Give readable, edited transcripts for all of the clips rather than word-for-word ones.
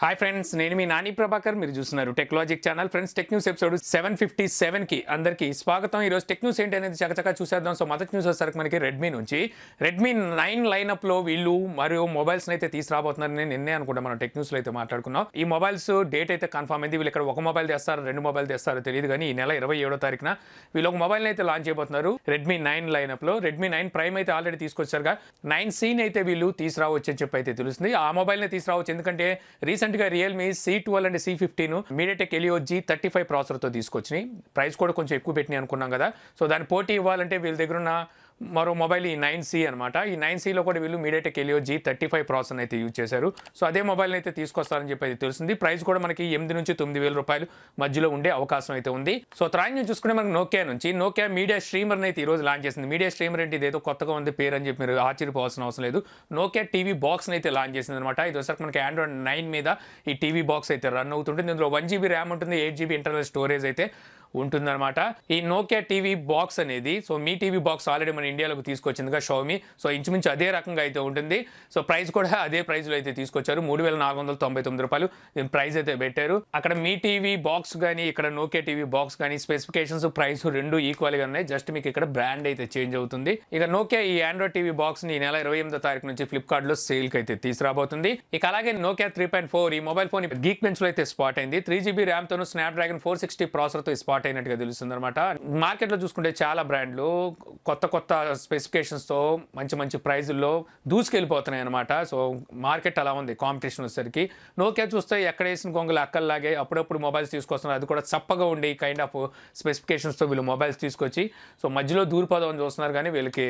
Hi friends, నేను మీ నాని ప్రభాకర్. మీరు చూస్తున్నారు technologic channel. Friends, tech news episode 757కి అందరికీ స్వాగతం. ఈరోజు టెక్ న్యూస్ ఏంటి అనేది చకచకా చూసేద్దాం. సో మొదటి న్యూస్ వచ్చేసరికి మనకి రెడ్మీ నుంచి రెడ్మీ 9 లైనప్లో వీళ్ళు మరియు మొబైల్స్ని అయితే తీసుకురాబోతున్నారని నిన్నే అనుకుంటా మనం టెక్ న్యూస్లో అయితే మాట్లాడుకున్నాం. ఈ మొబైల్స్ డేట్ అయితే కన్ఫర్మ్ అయింది. వీళ్ళు ఇక్కడ ఒక మొబైల్ తెస్తారు, 2 మొబైల్ తెస్తారో తెలియదు, కానీ ఈ నెల 27వ తారీఖున వీళ్ళు ఒక మొబైల్ని అయితే లాంచ్ చేయబోతున్నారు. రెడ్మీ 9 లైనప్లో రెడ్మీ 9 ప్రైమ్ అయితే ఆల్రెడీ తీసుకొచ్చారుగా. 9Cని అయితే వీళ్ళు తీసుకురావచ్చు అని చెప్పి అయితే తెలుస్తుంది. ఆ మొబైల్ని తీసుకురావచ్చు ఎందుకంటే రీసెంట్గా Realme C12 and C15 MediaTek Helio G35 ప్రాసెసర్తో తీసుకొచ్చినాయి. ప్రైస్ కూడా కొంచెం ఎక్కువ పెట్టినాయి అనుకున్నాం కదా. సో దాని పోటీ ఇవ్వాలంటే వీళ్ళ దగ్గర ఉన్న మరో మొబైల్ ఈ 9C అనమాట. ఈ 9Cలో కూడా వీళ్ళు MediaTek Helio G35 ప్రాసెసర్ అయితే యూజ్ చేశారు. సో అదే మొబైల్ని అయితే తీసుకొస్తారని చెప్పి అయితే తెలిసింది. ప్రైస్ కూడా మనకి 8 నుంచి 9,000 రూపాయలు మధ్యలో ఉండే అవకాశం అయితే ఉంది. సో తర్వాత నుంచి చూసుకుంటే మనకి నోకియా మీడియా స్ట్రీమర్ని అయితే ఈరోజు లాంచ్ చేసింది. మీడియా స్ట్రీమర్ అంటే ఇదేదో కొత్తగా ఉంది పేరు అని చెప్పి మీరు ఆశ్చర్యపోవాల్సిన అవసరం లేదు. నోకియా టీవీ బాక్స్ని అయితే లాంచ్ చేసింది అనమాట. ఇది వచ్చేసరికి మనకి Android 9 మీద ఈ టీవీ బాక్స్ అయితే రన్ అవుతుంటుంది. ఇందులో 1GB ర్యామ్ ఉంటుంది, 8GB ఇంటర్నల్ స్టోరేజ్ అయితే ఉంటుందన్నమాట. ఈ నోకియా టీవీ బాక్స్ అనేది, సో మీ టీవీ బాక్స్ ఆల్రెడీ మన ఇండియాలోకి తీసుకొచ్చిందిగా షావమీ. సో ఇంచుమించు అదే రకంగా అయితే ఉంటుంది. సో ప్రైస్ కూడా అదే ప్రైస్లో అయితే తీసుకొచ్చారు. 3,499 రూపాయలు దీని ప్రైస్ అయితే పెట్టారు. అక్కడ మీ టీవీ బాక్స్ కానీ ఇక్కడ నోకియా టీవీ బాక్స్ కానీ స్పెసిఫికేషన్స్ ప్రైస్ రెండు ఈక్వల్గా ఉన్నాయి. జస్ట్ మీకు ఇక్కడ బ్రాండ్ అయితే చేంజ్ అవుతుంది. ఇక నోకియా ఈ ఆండ్రాయిడ్ టీవీ బాక్స్ ని ఈ నెల 28వ తారీఖు నుంచి ఫ్లిప్కార్ట్ లో సేల్ కి అయితే తీసుకురాబోతుంది. ఇక అలాగే నోకియా 3.4 ఈ మొబైల్ ఫోన్ గీక్ బెంచ్ లో అయితే స్పాట్ అయింది. 3GB ర్యామ్ తోను స్నాప్డ్రాగన్ 460 ప్రాసెసర్ తో స్పాట్ అయినట్టుగా తెలుస్తుంది అనమాట. మార్కెట్ లో చూసుకుంటే చాలా బ్రాండ్లు కొత్త స్పెసిఫికేషన్స్ తో మంచి ప్రైజుల్లో దూసుకెళ్ళిపోతున్నాయి అనమాట. సో మార్కెట్ అలా ఉంది కాంపిటీషన్ వచ్చేసరికి. నోకియా చూస్తే ఎక్కడ వేసిన కొంగలు అక్కల్లాగే అప్పుడప్పుడు మొబైల్స్ తీసుకొస్తున్నారు. అది కూడా చప్పగా ఉండి కైండ్ ఆఫ్ స్పెసిఫికేషన్స్తో వీళ్ళు మొబైల్స్ తీసుకొచ్చి సో మధ్యలో దూరిపోదామని చూస్తున్నారు, కానీ వీళ్ళకి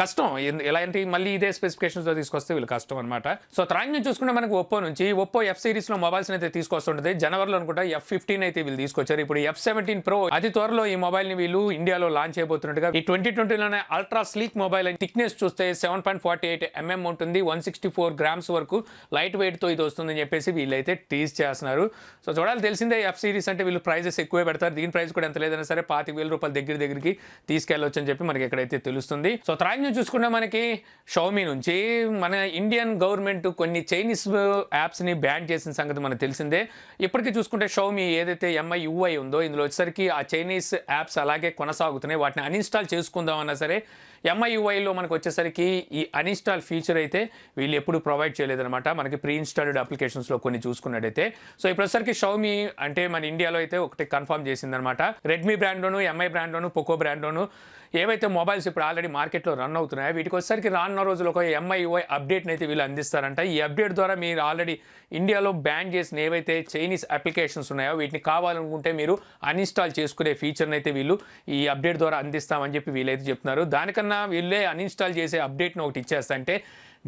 కష్టం. ఎలాంటి మళ్ళీ ఇదే స్పెసిఫికేషన్స్తో తీసుకొస్తే వీళ్ళు కష్టం అనమాట. సో తర్వాత నుంచి చూసుకుంటే మనకు ఒప్పో F సిరీస్లో మొబైల్స్ అయితే తీసుకొస్తుంటుంది. జనవరిలో అనుకుంటా F15 అయితే వీళ్ళు తీసుకొచ్చారు. ఇప్పుడు F17 Pro అతి త్వరలో ఈ మొబైల్ని వీళ్ళు ఇండియాలో లాంచ్ చేయబోతున్నట్టుగా. ఈ 2020లోనే అల్ట్రా స్లీక్ మొబైల్ థిక్నెస్ చూస్తే 7.48mm ఉంటుంది, 164 grams వరకు లైట్ వెయిట్తో ఇది వస్తుందని చెప్పేసి వీళ్ళైతే టీజ్ చేస్తున్నారు. సో చూడాలి, తెలిసిందే F సిరీస్ అంటే వీళ్ళు ప్రైజెస్ ఎక్కువే పెడతారు. దీని ప్రైస్ కూడా ఎంత లేదన్నా సరే 25,000 రూపాయలు దగ్గరికి తీసుకెళ్ళొచ్చు అని చెప్పి మనకి ఎక్కడైతే తెలుస్తుంది. సో తర్వాత చూసుకుంటే మనకి షావమీ నుంచి మన ఇండియన్ గవర్నమెంట్ కొన్ని చైనీస్ యాప్స్ని బ్యాన్ చేసిన సంగతి మనకు తెలిసిందే. ఇప్పటికీ చూసుకుంటే షావమీ ఏదైతే MIUI ఉందో ఇందులో వచ్చేసరికి ఆ చైనీస్ యాప్స్ అలాగే కొనసాగుతున్నాయి. వాటిని అన్ఇన్స్టాల్ చేసుకుందామన్నా సరే MIUIలో మనకు వచ్చేసరికి ఈ అన్ఇన్స్టాల్ ఫీచర్ అయితే వీళ్ళు ఎప్పుడు ప్రొవైడ్ చేయలేదన్నమాట. మనకి ప్రీ ఇన్స్టాల్డ్ అప్లికేషన్స్లో కొన్ని చూసుకున్నట్టయితే. సో ఇప్పుడుసరికి షావమీ అంటే మన ఇండియాలో అయితే ఒకటి కన్ఫర్మ్ చేసిందనమాట. రెడ్మీ బ్రాండ్లోను, MI బ్రాండ్లోను, పోకో బ్రాండ్లోను ఏవైతే మొబైల్స్ ఇప్పుడు ఆల్రెడీ మార్కెట్లో రన్ అవుతున్నాయో వీటికి వచ్చేసరికి రానున్న రోజులు ఒక MIUI అప్డేట్ని అయితే వీళ్ళు అందిస్తారంట. ఈ అప్డేట్ ద్వారా మీరు ఆల్రెడీ ఇండియాలో బ్యాన్ చేసిన ఏవైతే చైనీస్ అప్లికేషన్స్ ఉన్నాయో వీటిని కావాలనుకుంటే మీరు అన్ఇన్స్టాల్ చేసుకునే ఫీచర్ని అయితే వీళ్ళు ఈ అప్డేట్ ద్వారా అందిస్తామని చెప్పి వీళ్ళైతే చెప్తున్నారు. దానికన్నా వీళ్ళే అన్ఇన్స్టాల్ చేసే అప్డేట్ని ఒకటి ఇచ్చేస్తా అంటే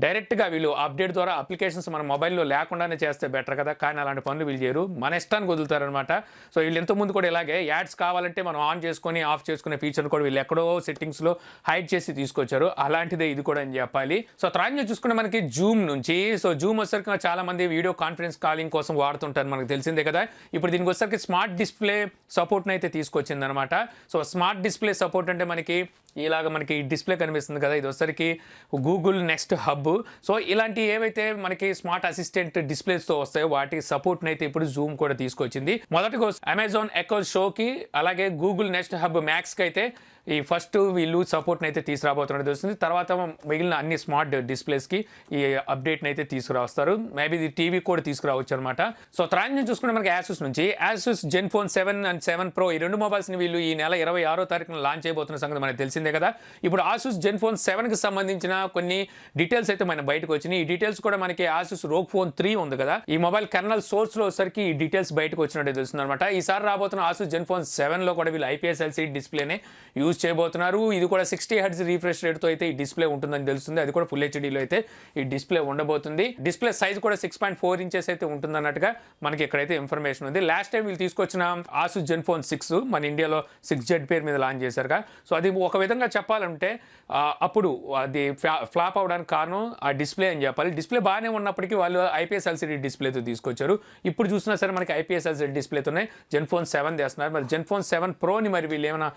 డైరెక్ట్గా వీళ్ళు అప్డేట్ ద్వారా అప్లికేషన్స్ మన మొబైల్లో లేకుండానే చేస్తే బెటర్ కదా, కానీ అలాంటి పనులు వీళ్ళు చేయరు, మన ఇష్టానికి వదులుతారనమాట. సో వీళ్ళు ఎంతోమంది కూడా ఇలాగే యాడ్స్ కావాలంటే మనం ఆన్ చేసుకొని ఆఫ్ చేసుకునే ఫీచర్ కూడా వీళ్ళు ఎక్కడో సెట్టింగ్స్లో హైడ్ చేసి తీసుకొచ్చారు. అలాంటిదే ఇది కూడా అని చెప్పాలి. సో తర్వాత చూసుకుంటే మనకి జూమ్ నుంచి, సో జూమ్ వచ్చేసరికి చాలా మంది వీడియో కాన్ఫరెన్స్ కాలింగ్ కోసం వాడుతుంటారు, మనకు తెలిసిందే కదా. ఇప్పుడు దీనికి వచ్చేసరికి స్మార్ట్ డిస్ప్లే సపోర్ట్ని అయితే తీసుకొచ్చింది అనమాట. సో స్మార్ట్ డిస్ప్లే సపోర్ట్ అంటే మనకి ఇలాగ మనకి డిస్ప్లే కనిపిస్తుంది కదా, ఇది వచ్చేసరికి గూగుల్ నెక్స్ట్ హబ్. సో ఇలాంటి ఏవైతే మనకి స్మార్ట్ అసిస్టెంట్ డిస్ప్లేస్తో వస్తాయో వాటి సపోర్ట్ని అయితే ఇప్పుడు జూమ్ కూడా తీసుకొచ్చింది. మొదటిగా అమెజాన్ ఎకో షోకి అలాగే గూగుల్ నెక్స్ట్ హబ్ మ్యాక్స్కి అయితే ఈ ఫస్ట్ వీళ్ళు సపోర్ట్ని అయితే తీసుకురాబోతున్నట్టు తెలుస్తుంది. తర్వాత మిగిలిన అన్ని స్మార్ట్ డిస్ప్లేస్కి ఈ అప్డేట్ని అయితే తీసుకురావస్తారు. మేబీ ఇది టీవీ కూడా తీసుకురావచ్చు అనమాట. సో తర్వాత నుంచి చూసుకుంటే మనకి యాసూస్ నుంచి యాసూస్ జెన్ఫోన్ 7 అండ్ 7 Pro ఈ 2 మొబైల్స్ని వీళ్ళు ఈ నెల 26వ తారీఖున లాంచ్ చేయబోతున్న సంగతి మనకు తెలిసిందే కదా. ఇప్పుడు ఆసూస్ జెన్ఫోన్ 7కి సంబంధించిన కొన్ని డీటెయిల్స్ అయితే మన బయటకు వచ్చినాయి. ఈ డీటెయిల్స్ కూడా మనకి ఆసూస్ రోగ్ ఫోన్ 3 ఉంది కదా, ఈ మొబైల్ కెర్నల్ సోర్స్లో వచ్చేసరికి ఈ డీటెయిల్స్ బయటకు వచ్చినట్టు తెలుస్తుంది అనమాట. ఈసారి రాబోతున్న ఆసూస్ జెన్ఫోన్ 7లో కూడా వీళ్ళు IPS LCD డిస్ప్లేనే యూజ్ చేయబోతున్నారు. ఇది కూడా 60 Hz రీఫ్రెష్ రేట్తో అయితే ఈ డిస్ప్లే ఉంటుందని తెలుస్తుంది. అది కూడా ఫుల్ HDలో అయితే ఈ డిస్ప్లే ఉండబోతుంది. డిస్ప్లే సైజ్ కూడా 6.4 ఇంచెస్ అయితే ఉంటుంది అన్నట్టుగా మనకి ఇక్కడైతే ఇన్ఫర్మేషన్ ఉంది. లాస్ట్ టైం వీళ్ళు తీసుకొచ్చిన ఆసూస్ జెన్ఫోన్ 6 మన ఇండియాలో 6Z పేరు మీద లాంచ్ చేశారుగా. సో అది ఒక విధంగా చెప్పాలంటే అప్పుడు అది ఫ్లాప్ అవడానికి కారణం కారణం ఆ డిస్ప్లే అని చెప్పాలి. డిస్ప్లే బాగానే ఉన్నప్పటికీ వాళ్ళు ఐపీఎస్ ఎల్సీడీ డిస్ప్లేతో తీసుకొచ్చారు. ఇప్పుడు చూసినా సరే మనకి ఐపీఎస్ ఎల్సీడీ డిస్ప్లేతోనే జెన్ఫోన్ 7 చేస్తున్నారు. మరి జెన్ఫోన్ 7 ప్రోని మరి వీళ్ళు ఏమైనా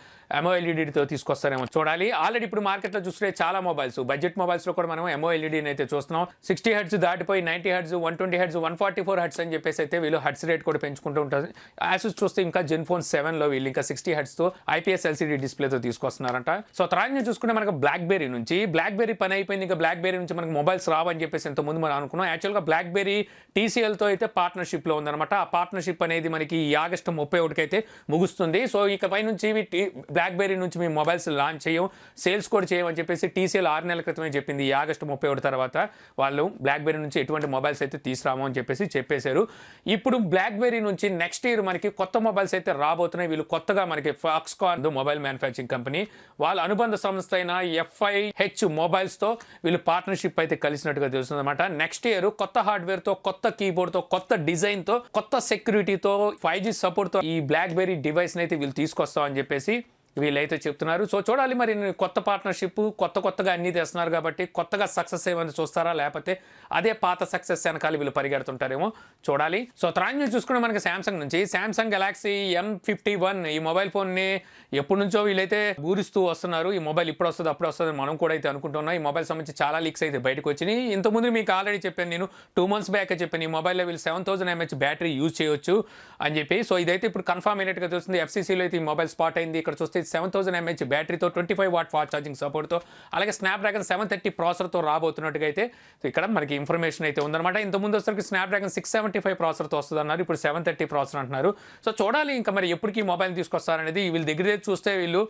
MOLEDతో తీసుకొస్తారేమో చూడాలి. ఆల్రెడీ ఇప్పుడు మార్కెట్లో చూస్తే చాలా మొబైల్స్ బడ్జెట్ మొబైల్స్లో కూడా మనం MOLEDని అయితే చూస్తున్నాం. 60 హెర్ట్జ్ దాటిపోయి 90 హెర్ట్జ్ 120 హెర్ట్జ్ 144 హెర్ట్జ్ అని చెప్పేసి అయితే వీళ్ళు హెర్ట్జ్ రేట్ కూడా పెంచుకుంటూ ఉంటారు. యాసెస్ చూస్తే ఇంకా జెన్ఫోన్ 7లో వీళ్ళు ఇంకా 60 హెర్ట్జ్తో ఐపీఎస్ ఎల్సీడీ డిస్ప్లేతో తీసుకొస్తున్నారంట. సో తర్వాత చూసుకుంటే మనకు బ్లాక్బెర్రీ పని అయిపోయింది. ఇంకా బ్లాక్బెర్రీ నుంచి మనకు మొబైల్స్ రావని చెప్పేసి ఇంతకుముందు మనం అనుకున్నాం. యాక్చువల్గా బ్లాక్బెర్రీ TCLతో అయితే పార్ట్నర్షిప్లో ఉందన్నమాట. ఆ పార్ట్నర్షిప్ అనేది మనకి ఈ ఆగస్టు 31కి అయితే ముగుస్తుంది. సో ఇక పై నుంచి బ్లాక్బెర్రీ నుంచి మేము మొబైల్స్ లాంచ్ చేయం, సేల్స్ కూడా చేయమని చెప్పేసి TCL 6 నెలల క్రితమే చెప్పింది. ఈ ఆగస్టు 31 తర్వాత వాళ్ళు బ్లాక్బెర్రీ నుంచి ఎటువంటి మొబైల్స్ అయితే తీసుకురాము అని చెప్పేసి చెప్పేశారు. ఇప్పుడు బ్లాక్బెర్రీ నుంచి నెక్స్ట్ ఇయర్ మనకి కొత్త మొబైల్స్ అయితే రాబోతున్నాయి. వీళ్ళు కొత్తగా మనకి ఫాక్స్కాన్ మొబైల్ మ్యానుఫ్యాక్చరింగ్ కంపెనీ వాళ్ళ అనుబంధ సంస్థ అయిన FIH మొబైల్స్తో వీళ్ళు పార్ట్నర్షిప్ అయితే కలిసినట్టుగా తెలుస్తుంది అనమాట. నెక్స్ట్ ఇయర్ కొత్త హార్డ్వేర్తో, కొత్త కీబోర్డ్తో, కొత్త డిజైన్తో, కొత్త సెక్యూరిటీతో, 5G సపోర్ట్తో ఈ బ్లాక్బెర్రీ డివైస్ని అయితే వీళ్ళు తీసుకొస్తాం అని చెప్పేసి వీళ్ళైతే చెప్తున్నారు. సో చూడాలి మరి కొత్త పార్ట్నర్షిప్ కొత్తగా అన్ని తెస్తున్నారు కాబట్టి కొత్తగా సక్సెస్ ఏమైనా చూస్తారా, లేకపోతే అదే పాత సక్సెస్ వెనకాల వీళ్ళు పరిగెడుతుంటారేమో చూడాలి. సో తర్వాత చూసుకుంటే మనకి శాంసంగ్ గెలాక్సీ M51 ఈ మొబైల్ ఫోన్ని ఎప్పటి నుంచో వీళ్ళైతే ఊరిస్తూ వస్తున్నారు. ఈ మొబైల్ ఇప్పుడు వస్తుంది అప్పుడు వస్తుంది మనం కూడా అయితే అనుకుంటున్నాం. ఈ మొబైల్ సంబంధించి చాలా లీక్స్ అయితే బయటకు వచ్చినాయి. ఇంతకుముందు మీకు ఆల్రెడీ చెప్పాను, నేను 2 months బ్యాక్ చెప్పాను ఈ మొబైల్లో వీళ్ళు 7000 mAh బ్యాటరీ యూజ్ చేయొచ్చు అని చెప్పి. సో ఇదైతే ఇప్పుడు కన్ఫర్మ్ అయినట్టుగా తెలుస్తుంది. FCCలో అయితే ఈ మొబైల్ స్పాట్ అయింది. ఇక్కడ చూస్తే 7000 mAh బ్యాటరీతో 25 వాట్ ఫాస్ట్ ఛార్జింగ్ సపోర్ట్తో అలాగే స్నాప్డ్రాగన్ 730 ప్రాసెసర్తో రాబోతున్నట్టుగా అయితే ఇక్కడ మనకి ఇన్ఫర్మేషన్ అయితే ఉందన్నమాట. ఇంతకుముందు వచ్చరికి స్నాప్డ్రాగన్ 675 ప్రాసెసర్తో వస్తుంది అన్నారు, ఇప్పుడు 730 ప్రాసెసర్ అంటున్నారు. సో చూడాలి ఇంకా మరి ఎప్పటికీ ఈ మొబైల్ తీసుకొస్తారనేది. వీళ్ళ దగ్గర చూస్తే వీళ్ళు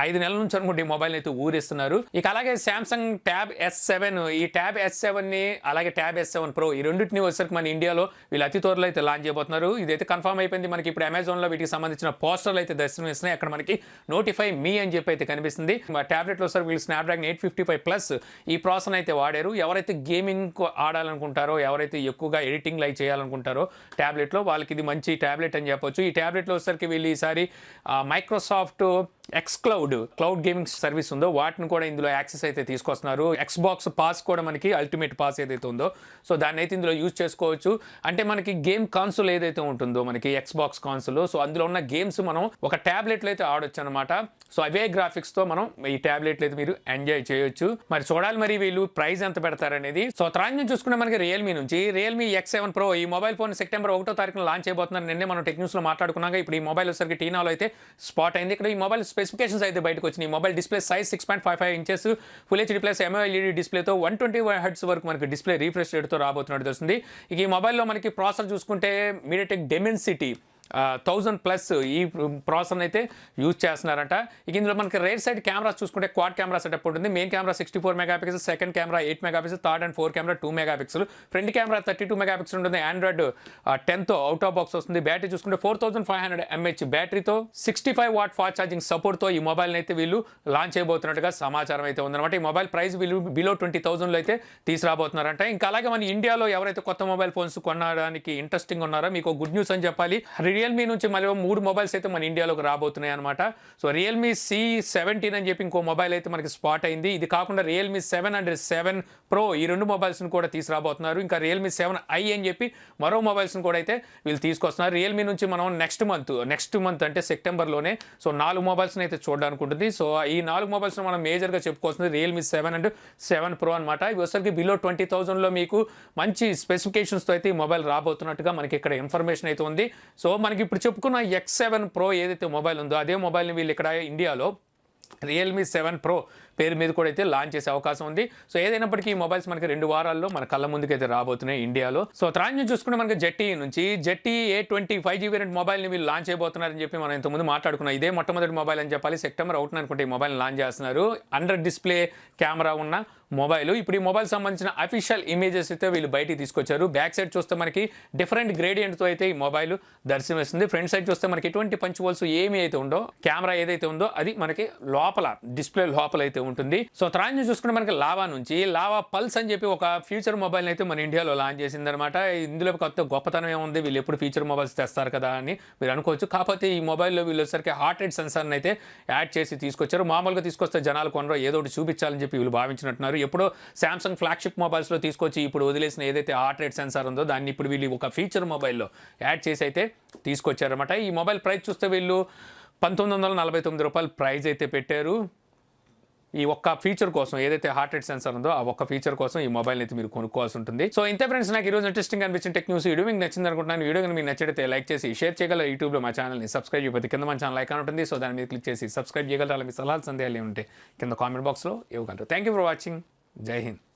5 నెలల నుంచి అనుకుంటే ఈ మొబైల్ అయితే ఊరిస్తున్నారు. ఇక అలాగే శాంసంగ్ ట్యాబ్ S7 ఈ ట్యాబ్ S7ని అలాగే ట్యాబ్ S7 Pro ఈ రెండింటిని వచ్చేసరికి మన ఇండియాలో వీళ్ళు అతి త్వరలో అయితే లాంచ్ చేయబోతున్నారు. ఇదైతే కన్ఫర్మ్ అయిపోయింది. మనకి ఇప్పుడు అమెజాన్లో వీటికి సంబంధించిన పోస్టర్లు అయితే దర్శనం ఇస్తున్నాయి. అక్కడ మనకి నోటిఫై మీ అని చెప్పి అయితే కనిపిస్తుంది. ట్యాబ్లెట్లో సార్ వీళ్ళు స్నాప్డ్రాగన్ 855+ ఈ ప్రాసెసర్ అయితే వాడారు. ఎవరైతే గేమింగ్ ఆడాలనుకుంటారో, ఎవరైతే ఎక్కువగా ఎడిటింగ్ లైక్ చేయాలనుకుంటారో ట్యాబ్లెట్లో వాళ్ళకి ఇది మంచి ట్యాబ్లెట్ అని చెప్పొచ్చు. ఈ ట్యాబ్లెట్లో వచ్చేసరికి వీళ్ళు ఈసారి మైక్రోసాఫ్ట్ క్లౌడ్ గేమింగ్ సర్వీస్ ఉందో వాటిని కూడా ఇందులో యాక్సెస్ అయితే తీసుకొస్తున్నారు. Xbox పాస్ కూడా మనకి అల్టిమేట్ పాస్ ఏదైతే ఉందో సో దాన్ని అయితే ఇందులో యూజ్ చేసుకోవచ్చు. అంటే మనకి గేమ్ కాన్సోల్ ఏదైతే ఉంటుందో మనకి Xbox కాన్సోల్, సో అందులో ఉన్న గేమ్స్ మనం ఒక ట్యాబ్లెట్లో అయితే ఆడొచ్చు అనమాట. సో అవే గ్రాఫిక్స్తో మనం ఈ ట్యాబ్లెట్లు అయితే మీరు ఎంజాయ్ చేయొచ్చు. మరి చూడాలి మరి వీళ్ళు ప్రైస్ ఎంత పెడతారనేది. సో తర్వాత చూసుకుంటే మనకి రియల్మీ X7 Pro ఈ మొబైల్ ఫోన్ సెప్టెంబర్ 1వ తారీఖున లాంచ్ చేయబోతున్నారు. నిన్నే మనం టెక్న్యూస్లో మాట్లాడుకున్నాక ఇప్పుడు ఈ మొబైల్ వచ్చేసరికి టీనాలో అయితే స్పాట్ అయింది. ఇక్కడ ఈ మొబైల్ స్పెసిఫికేషన్స్ అయితే బయటకు వచ్చినాయి. Mobile display size 6.55 inches, full HD plus MOLED డిస్ప్లేతో 120 hertz వరకు మనకి డిస్ప్లే రీఫ్రెష్ రేట్తో రాబోతున్నట్టు తెలుస్తుంది. ఇక ఈ మొబైల్లో మనకి ప్రాసెసర్ చూసుకుంటే MediaTek Dimensity 1000+ ఈ ప్రాసెసర్ అయితే యూజ్ చేస్తున్నారంట. ఇక ఇందులో మనకి రైట్ సైడ్ కెమెరాస్ చూసుకుంటే క్వాడ్ కెమెరా సెటప్ ఉంటుంది. Main camera 64 megapixel, second camera 8 megapixel, third and fourth camera 2 megapixel, front camera 32 megapixel ఉంటుంది. ఆండ్రాయిడ్ 10తో అవుట్ ఆఫ్ బాక్స్ వస్తుంది. బ్యాటరీ చూసుకుంటే 4500 mAh బ్యాటరీతో 65 వాట్ ఫాస్ట్ ఛార్జింగ్ సపోర్ట్తో ఈ మొబైల్ని అయితే వీళ్ళు లాంచ్ చేయబోతున్నట్టుగా సమాచారం అయితే ఉందన్నమాట. ఈ మొబైల్ ప్రైస్ వీళ్ళు బిలో 20,000లో అయితే తీసుకురాబోతున్నారంట. ఇంకా అలాగే మన ఇండియాలో ఎవరైతే కొత్త మొబైల్ ఫోన్స్ కొనడానికి ఇంట్రెస్టింగ్ ఉన్నారో మీకు గుడ్ న్యూస్ అని చెప్పాలి. రియల్మీ నుంచి మళ్ళీ 3 మొబైల్స్ అయితే మన ఇండియాలోకి రాబోతున్నాయి అనమాట. సో Realme C17 అని చెప్పి ఇంకో మొబైల్ అయితే మనకి స్పాట్ అయింది. ఇది కాకుండా Realme 7 Pro ఈ 2 మొబైల్స్ని కూడా తీసుకురాబోతున్నారు. ఇంకా Realme 7i అని చెప్పి మరో మొబైల్స్ని కూడా అయితే వీళ్ళు తీసుకొస్తున్నారు. రియల్మీ నుంచి మనం నెక్స్ట్ మంత్ అంటే సెప్టెంబర్లోనే సో 4 మొబైల్స్ని అయితే చూడడానికి ఉంటుంది. సో ఈ 4 మొబైల్స్ని మనం మేజర్గా చెప్పుకోవాల్సింది Realme 7 Pro అనమాట. ఇవి వచ్చరికి బిలో 20,000లో మీకు మంచి స్పెసిఫికేషన్స్తో అయితే ఈ మొబైల్ రాబోతున్నట్టుగా మనకి ఇక్కడ ఇన్ఫర్మేషన్ అయితే ఉంది. సో మనకి ఇప్పుడు చెప్పుకున్న X7 Pro ఏదైతే మొబైల్ ఉందో అదే మొబైల్ని వీళ్ళు ఇక్కడ ఇండియాలో Realme 7 Pro పేరు మీద కూడా అయితే లాంచ్ చేసే అవకాశం ఉంది. సో ఏదైనప్పటికీ ఈ మొబైల్స్ మనకి 2 వారాల్లో మన కళ్ళ ముందుకైతే రాబోతున్నాయి ఇండియాలో. సో తర్వాత చూసుకుంటే మనకి జెట్టి A20 5G వేరియంట్ మొబైల్ని వీళ్ళు లాంచ్ చేయబోతున్నారని చెప్పి మనం ఇంతకుముందు మాట్లాడుకున్నాం. ఇదే మొట్టమొదటి మొబైల్ అని చెప్పాలి. సెప్టెంబర్ 1 అనుకుంటే ఈ మొబైల్ని లాంచ్ చేస్తున్నారు. అండర్ డిస్ప్లే కెమెరా ఉన్న మొబైల్. ఇప్పుడు ఈ మొబైల్ సంబంధించిన అఫీషియల్ ఇమేజెస్ అయితే వీళ్ళు బయటికి తీసుకొచ్చారు. బ్యాక్ సైడ్ చూస్తే మనకి డిఫరెంట్ గ్రేడియంట్తో అయితే ఈ మొబైల్ దర్శనమిస్తుంది. ఫ్రంట్ సైడ్ చూస్తే మనకి ఎటువంటి పంచ్ హోల్స్ ఏమి అయితే ఉందో కెమెరా ఏదైతే ఉందో అది మనకి లోపల డిస్ప్లే లోపల అయితే ఉంటుంది. సో తర్వాత నుంచి చూసుకుంటే మనకి లావా నుంచి లావా పల్స్ అని చెప్పి ఒక ఫ్యూచర్ మొబైల్ అయితే మన ఇండియాలో లాంచ్ చేసిందనమాట. ఇందులో కొత్త గొప్పతనం ఏముంది, వీళ్ళు ఎప్పుడు ఫ్యూచర్ మొబైల్స్ తెస్తారు కదా అని మీరు అనుకోవచ్చు. కాకపోతే ఈ మొబైల్లో వీళ్ళు వచ్చేసరికి హార్ట్ రేట్ సెన్సార్ని అయితే యాడ్ చేసి తీసుకొచ్చారు. మామూలుగా తీసుకొస్తే జనాలు కొనరో, ఏదో ఒకటి చూపించాలని చెప్పి వీళ్ళు భావించినట్టున్నారు. ఎప్పుడో శాంసంగ్ ఫ్లాగ్షిప్ మొబైల్స్లో తీసుకొచ్చి ఇప్పుడు వదిలేసిన ఏదైతే హార్ట్ రేట్ సెన్సార్ ఉందో దాన్ని ఇప్పుడు వీళ్ళు ఒక ఫీచర్ మొబైల్లో యాడ్ చేసి అయితే తీసుకొచ్చారన్నమాట. ఈ మొబైల్ ప్రైస్ చూస్తే వీళ్ళు ₹1949 ప్రైస్ అయితే పెట్టారు. ఈ ఒక్క ఫీచర్ కోసం, ఏదైతే హార్ట్ రేట్ సెన్సార్ ఉందో ఆ ఒక్క ఫీచర్ కోసం ఈ మొబైల్ అయితే మీరు కొనుక్కోవాల్సి ఉంటుంది. సో ఇంతే ఫ్రెండ్స్, నాకు ఈరోజు ఇంట్రెస్టింగ్ అనిపించిన టెక్ న్యూస్ వీడియో మీకు నచ్చింది అనుకుంటున్నాను. వీడియో కానీ మీకు నచ్చితే లైక్ చేసి షేర్ చేయగలరు. యూట్యూబ్లో మా ఛానల్ని సబ్స్క్రైబ్ చేయకపోతే కింద మన ఛానల్ ఐకాన్ ఉంటుంది, సో దాని మీద క్లిక్ చేసి సబ్స్క్రైబ్ చేయగలరు. అలా మీ సలహాలు సందేహాలు ఏముంటే కింద కామెంట్ బాక్స్లో ఇవ్వగలరు. Thank you for watching. జై హింద్.